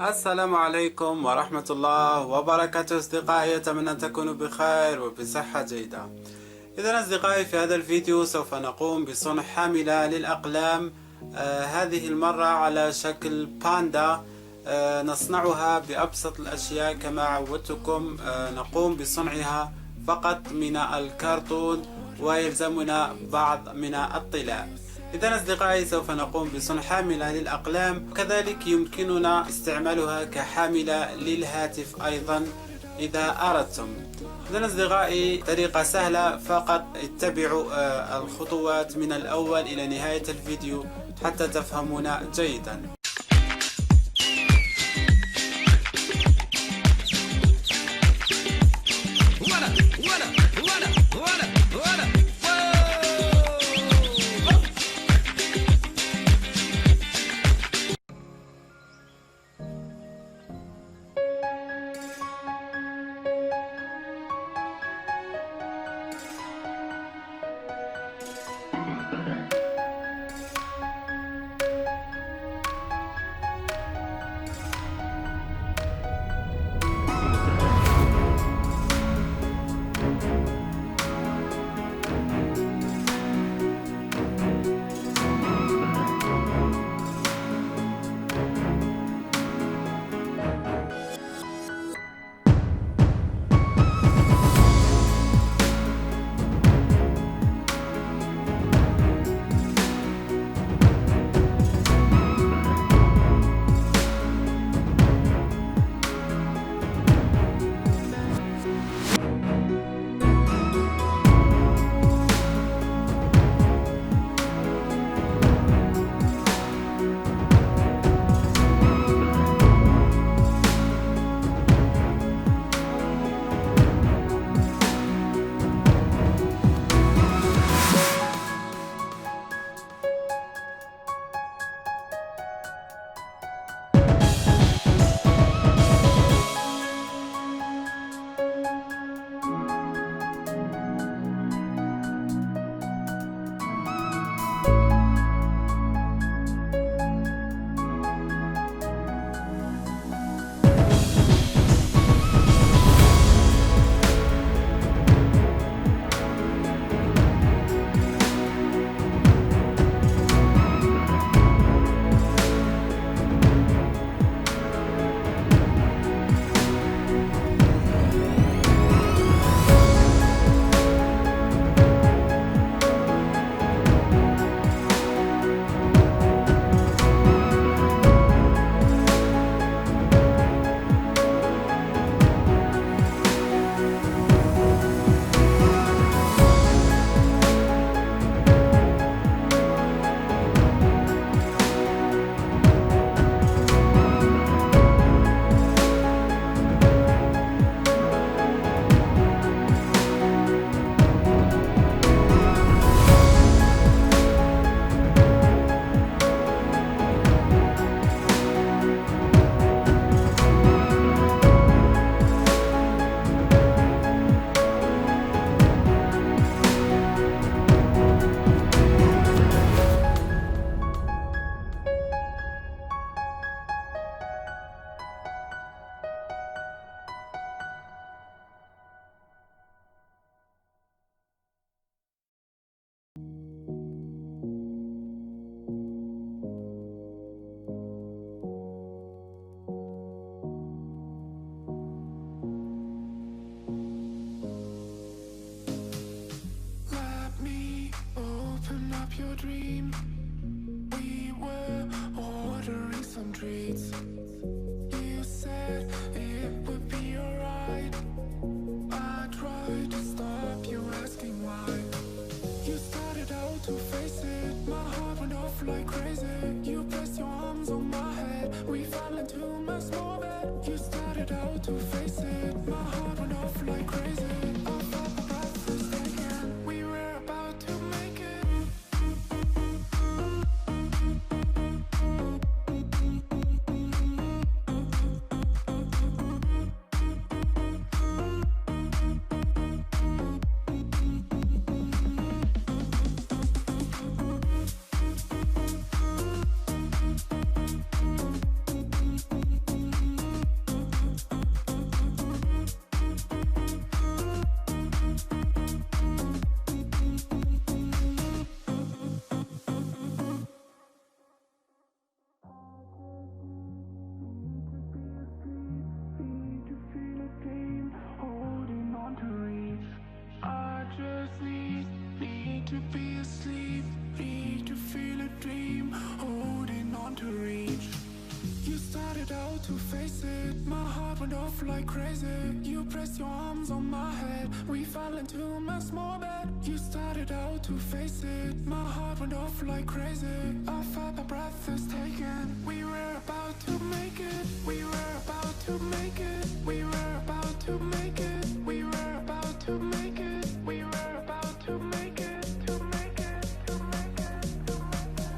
السلام عليكم ورحمة الله وبركاته أصدقائي، أتمنى أن تكونوا بخير وبصحة جيدة. إذا أصدقائي، في هذا الفيديو سوف نقوم بصنع حاملة للأقلام، هذه المرة على شكل باندة. نصنعها بأبسط الأشياء كما عودتكم. نقوم بصنعها فقط من الكارطون ويلزمنا بعض من الطلاء. إذا أصدقائي، سوف نقوم بصنع حاملة للأقلام، وكذلك يمكننا استعمالها كحاملة للهاتف أيضا إذا أردتم. إذا أصدقائي، طريقة سهلة، فقط اتبعوا الخطوات من الأول إلى نهاية الفيديو حتى تفهمون جيدا. out to face it. My heart went off like crazy. You pressed your arms on my head. We fell into my small bed. You started out to face it. My heart went off like crazy. I felt my breath is taken. We were about to make it. We were about to make it. We were about to make it. We were about to make it. We were about to make it. To make it. To make it. To make it.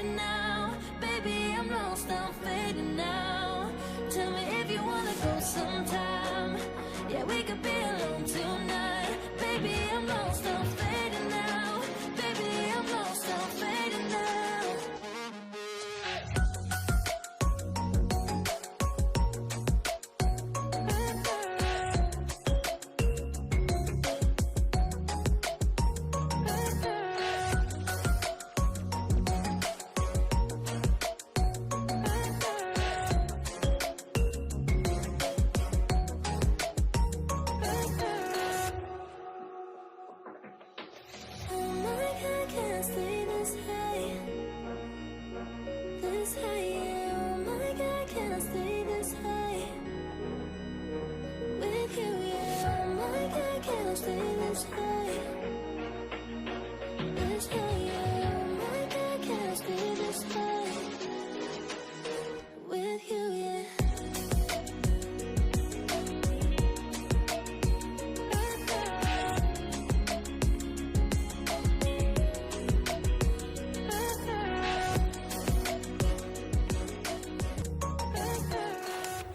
fading now. Baby, I'm lost, I'm fading now. Tell me if you wanna go sometime. Yeah, we could be alone tonight. Baby, I'm lost, I'm fading now. Baby, I'm lost, I'm fading now.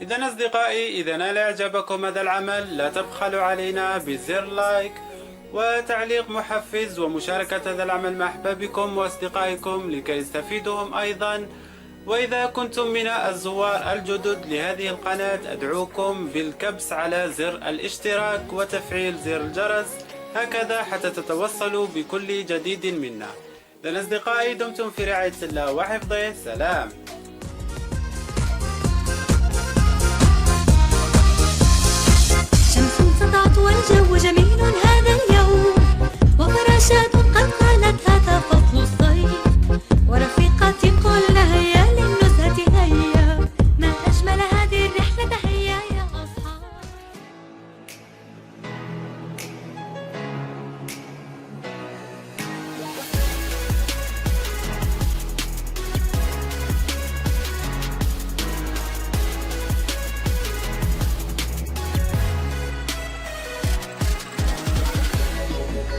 إذا أصدقائي، إذا نال إعجابكم هذا العمل لا تبخلوا علينا بزر لايك وتعليق محفز ومشاركة هذا العمل مع أحبابكم وأصدقائكم لكي يستفيدوهم أيضا. وإذا كنتم من الزوار الجدد لهذه القناة أدعوكم بالكبس على زر الاشتراك وتفعيل زر الجرس هكذا حتى تتوصلوا بكل جديد منا. إذا أصدقائي، دمتم في رعاية الله وحفظه. سلام. شمس سطعت والجو جميل هذا اليوم، وفراشات قد